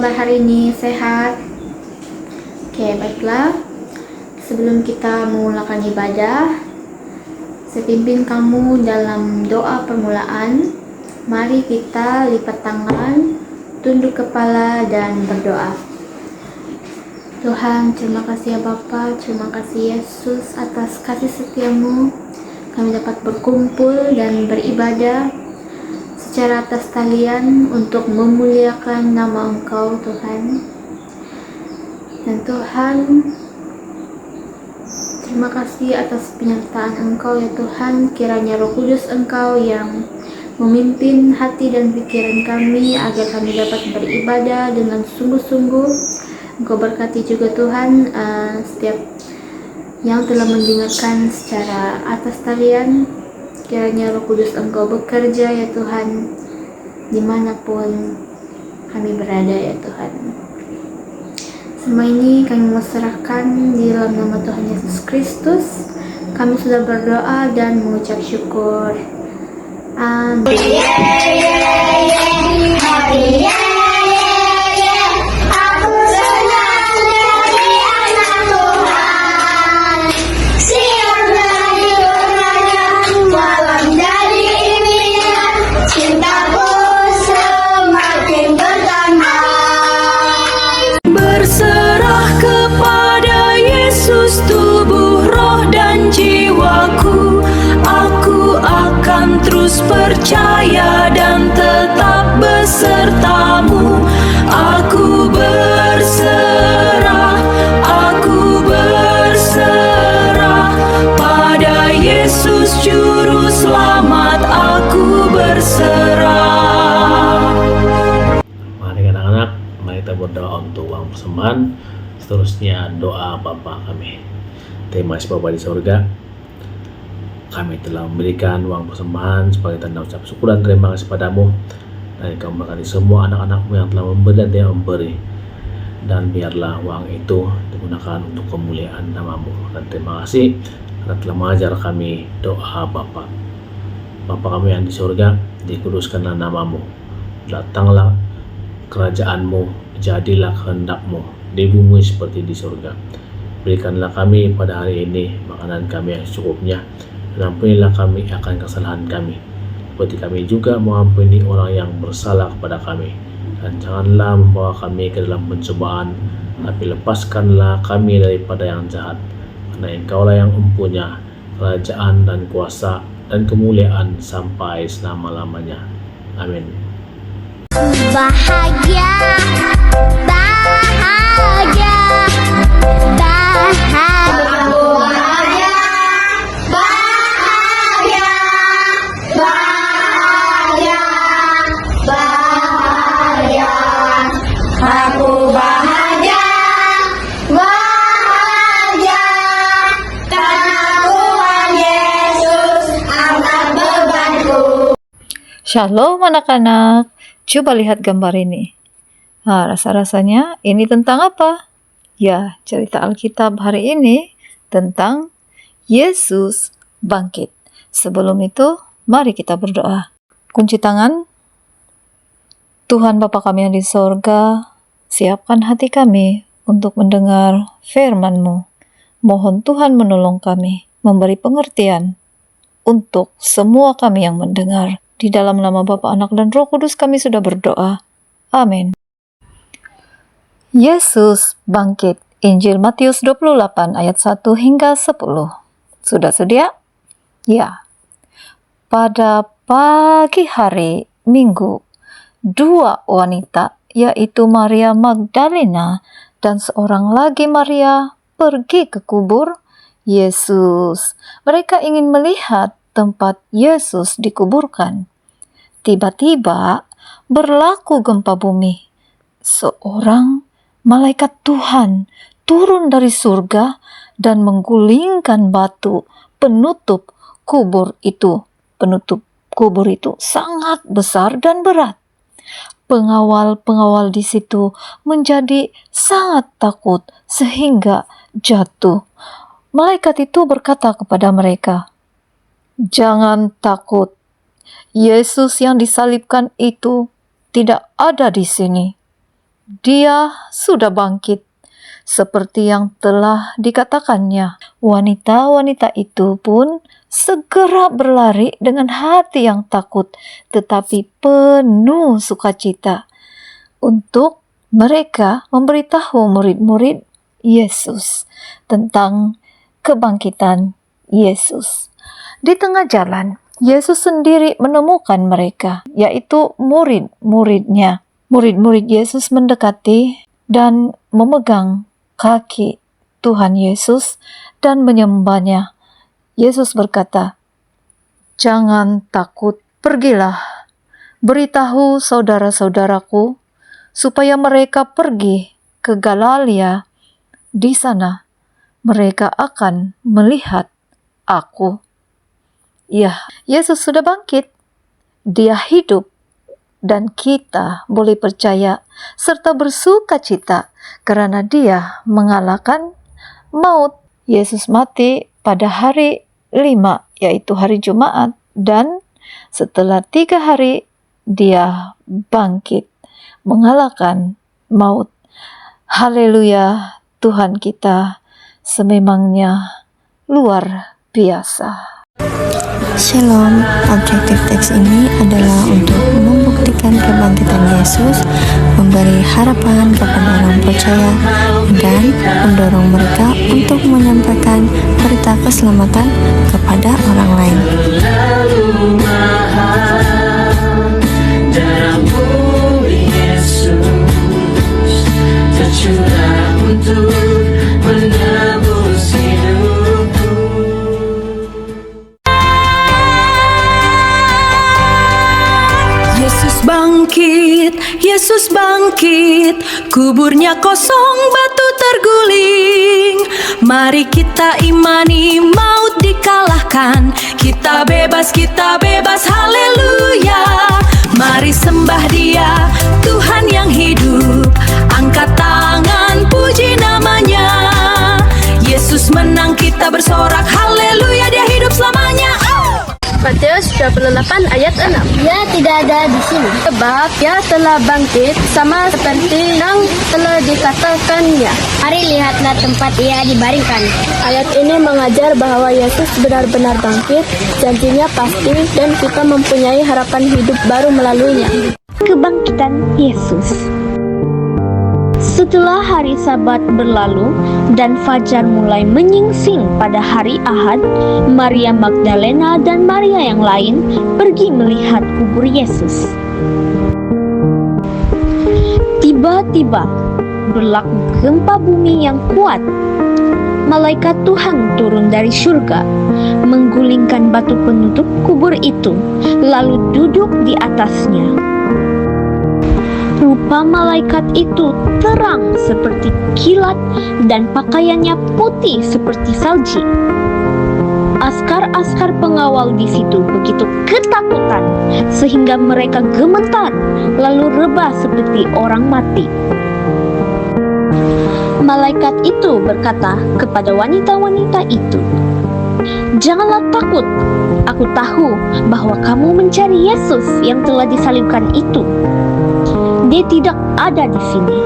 kabar hari ini? Sehat? Oke, baiklah. Sebelum kita memulakan ibadah, saya pimpin kamu dalam doa permulaan. Mari kita lipat tangan, tunduk kepala, dan berdoa. Tuhan, terima kasih ya Bapa, terima kasih Yesus atas kasih setiamu. Kami dapat berkumpul dan beribadah secara atas talian untuk memuliakan nama Engkau, Tuhan. Dan Tuhan, terima kasih atas penyertaan Engkau ya Tuhan. Kiranya Roh Kudus Engkau yang memimpin hati dan pikiran kami agar kami dapat beribadah dengan sungguh-sungguh. Engkau berkati juga Tuhan setiap yang telah mendengarkan secara atas talian. Kiranya Roh Kudus Engkau bekerja ya Tuhan, dimanapun kami berada ya Tuhan. Semua ini kami serahkan di dalam nama Tuhan Yesus Kristus. Kami sudah berdoa dan mengucap syukur. Amin. Berserah kepada Yesus tubuh, roh dan jiwaku. Aku akan terus percaya dan tetap besertamu. Aku berserah pada Yesus Juru Selamat. Aku berserah. Mari anak-anak, mari kita berdoa untuk uang persembahan. Seterusnya doa Bapa kami. Terima kasih Bapa di surga, kami telah memberikan uang persembahan sebagai tanda ucap syukur dan terima kasih padamu. Dan Kau memberkati semua anak-anakmu yang telah memberi dan yang memberi. Dan biarlah uang itu digunakan untuk kemuliaan namamu. Dan terima kasih karena telah mengajar kami doa Bapa. Bapa kami yang di surga, dikuduskanlah namamu. Datanglah kerajaanmu, jadilah kehendakmu di bumi seperti di surga. Berikanlah kami pada hari ini makanan kami yang secukupnya, dan ampunilah kami akan kesalahan kami, seperti kami juga mengampuni orang yang bersalah kepada kami. Dan janganlah membawa kami ke dalam pencobaan, tapi lepaskanlah kami daripada yang jahat. Karena Engkaulah yang mempunyai kerajaan dan kuasa dan kemuliaan sampai selama-lamanya. Amin. Bahagia, bahagia, bahagia, bahagia, bahagia, bahagia. Aku bahagia, bahagia, karena Tuhan Yesus angkat bebanku. Shalom anak-anak. Coba lihat gambar ini. Nah, rasa-rasanya ini tentang apa? Ya, cerita Alkitab hari ini tentang Yesus bangkit. Sebelum itu, mari kita berdoa. Kunci tangan. Tuhan Bapa kami yang di sorga, siapkan hati kami untuk mendengar firman-Mu. Mohon Tuhan menolong kami, memberi pengertian untuk semua kami yang mendengar. Di dalam nama Bapa, Anak, dan Roh Kudus kami sudah berdoa. Amin. Yesus bangkit. Injil Matius 28 ayat 1 hingga 10. Sudah sedia? Ya. Pada pagi hari Minggu, dua wanita, yaitu Maria Magdalena dan seorang lagi Maria, pergi ke kubur Yesus. Mereka ingin melihat tempat Yesus dikuburkan. Tiba-tiba berlaku gempa bumi. Seorang malaikat Tuhan turun dari surga dan menggulingkan batu penutup kubur itu. Penutup kubur itu sangat besar dan berat. Pengawal-pengawal di situ menjadi sangat takut sehingga jatuh. Malaikat itu berkata kepada mereka, "Jangan takut. Yesus yang disalibkan itu tidak ada di sini. Dia sudah bangkit, seperti yang telah dikatakannya. Wanita-wanita itu pun segera berlari dengan hati yang takut, tetapi penuh sukacita, untuk mereka memberitahu murid-murid Yesus tentang kebangkitan Yesus. Di tengah jalan, Yesus sendiri menemukan mereka, yaitu murid-muridnya. Murid-murid Yesus mendekati dan memegang kaki Tuhan Yesus dan menyembahnya. Yesus berkata, "Jangan takut, pergilah, beritahu saudara-saudaraku supaya mereka pergi ke Galilea. Di sana mereka akan melihat Aku." Ya, Yesus sudah bangkit. Dia hidup, dan kita boleh percaya serta bersuka cita karena Dia mengalahkan maut. Yesus mati pada hari 5, yaitu hari Jumat, dan setelah 3 hari Dia bangkit mengalahkan maut. Haleluya, Tuhan kita sememangnya luar biasa. Shalom, objektif teks ini adalah untuk membuktikan kebangkitan Yesus, memberi harapan kepada orang percaya, dan mendorong mereka untuk menyampaikan berita keselamatan kepada orang lain. Yesus bangkit, kuburnya kosong, batu terguling. Mari kita imani, maut dikalahkan. Kita bebas, haleluya. Mari sembah Dia, Tuhan yang hidup. Angkat tangan, puji namanya. Yesus menang, kita bersorak, haleluya, Dia hidup selamanya. Matius 28 ayat 6. Dia tidak ada di sini. Sebab Dia telah bangkit sama seperti yang telah dikatakannya. Mari lihatlah tempat Ia dibaringkan. Ayat ini mengajar bahwa Yesus benar-benar bangkit, janjinya pasti, dan kita mempunyai harapan hidup baru melaluinya. Kebangkitan Yesus. Setelah hari Sabat berlalu dan fajar mulai menyingsing pada hari Ahad, Maria Magdalena dan Maria yang lain pergi melihat kubur Yesus. Tiba-tiba berlaku gempa bumi yang kuat. Malaikat Tuhan turun dari surga, menggulingkan batu penutup kubur itu, lalu duduk di atasnya. Rupa malaikat itu terang seperti kilat dan pakaiannya putih seperti salji. Askar-askar pengawal di situ begitu ketakutan sehingga mereka gemetar lalu rebah seperti orang mati. Malaikat itu berkata kepada wanita-wanita itu, "Janganlah takut, aku tahu bahwa kamu mencari Yesus yang telah disalibkan itu. Dia tidak ada di sini.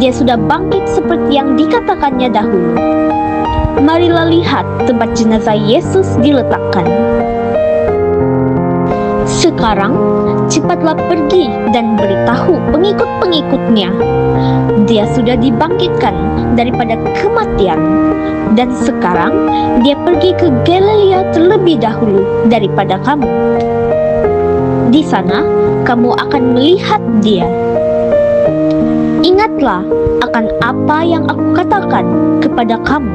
Dia sudah bangkit seperti yang dikatakannya dahulu. Marilah lihat tempat jenazah Yesus diletakkan. Sekarang, cepatlah pergi dan beritahu pengikut-pengikutnya. Dia sudah dibangkitkan daripada kematian. Dan sekarang, dia pergi ke Galilea terlebih dahulu daripada kamu. Di sana, kamu akan melihat Dia. Ingatlah akan apa yang aku katakan kepada kamu."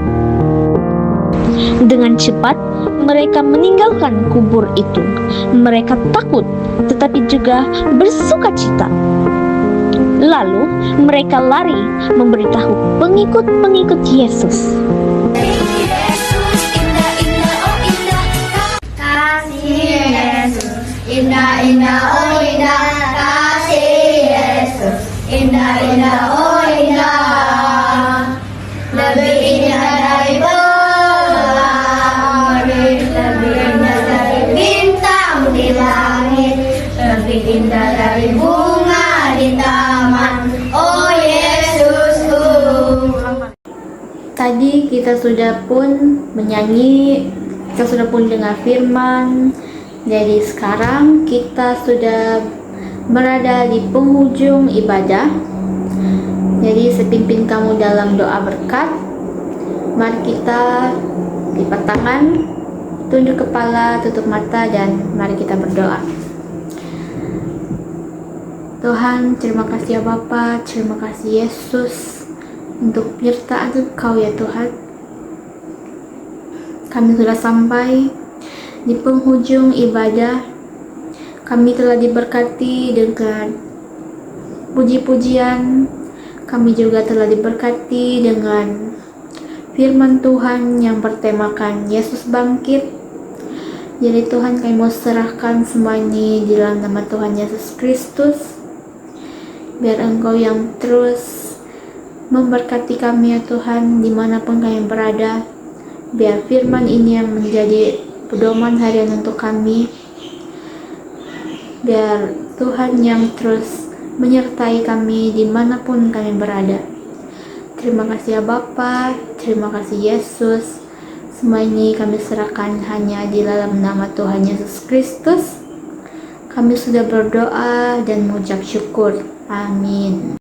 Dengan cepat mereka meninggalkan kubur itu. Mereka takut tetapi juga bersukacita. Lalu mereka lari memberitahu pengikut-pengikut Yesus. Indah, indah, oh indah, kasih Yesus. Indah, indah, oh indah, lebih indah dari bulan, lebih indah dari bintang di langit, lebih indah dari bunga di taman. Oh tadi kita sudah pun menyanyi, kita sudah pun dengar firman. Jadi sekarang kita sudah berada di penghujung ibadah. Jadi sepimpin kamu dalam doa berkat. Mari kita lipat tangan, tunduk kepala, tutup mata, dan mari kita berdoa. Tuhan, terima kasih ya Bapa, terima kasih Yesus untuk penyertaan Engkau ya Tuhan. Kami sudah sampai di penghujung ibadah. Kami telah diberkati dengan puji-pujian. Kami juga telah diberkati dengan firman Tuhan yang bertemakan Yesus bangkit. Jadi Tuhan, kami mau serahkan semuanya di dalam nama Tuhan Yesus Kristus. Biar Engkau yang terus memberkati kami ya Tuhan, dimanapun kami berada. Biar firman ini yang menjadi pedoman harian untuk kami. Biar Tuhan yang terus menyertai kami dimanapun kami berada. Terima kasih ya Bapa, terima kasih Yesus. Semua ini kami serahkan hanya di dalam nama Tuhan Yesus Kristus. Kami sudah berdoa dan mengucap syukur. Amin.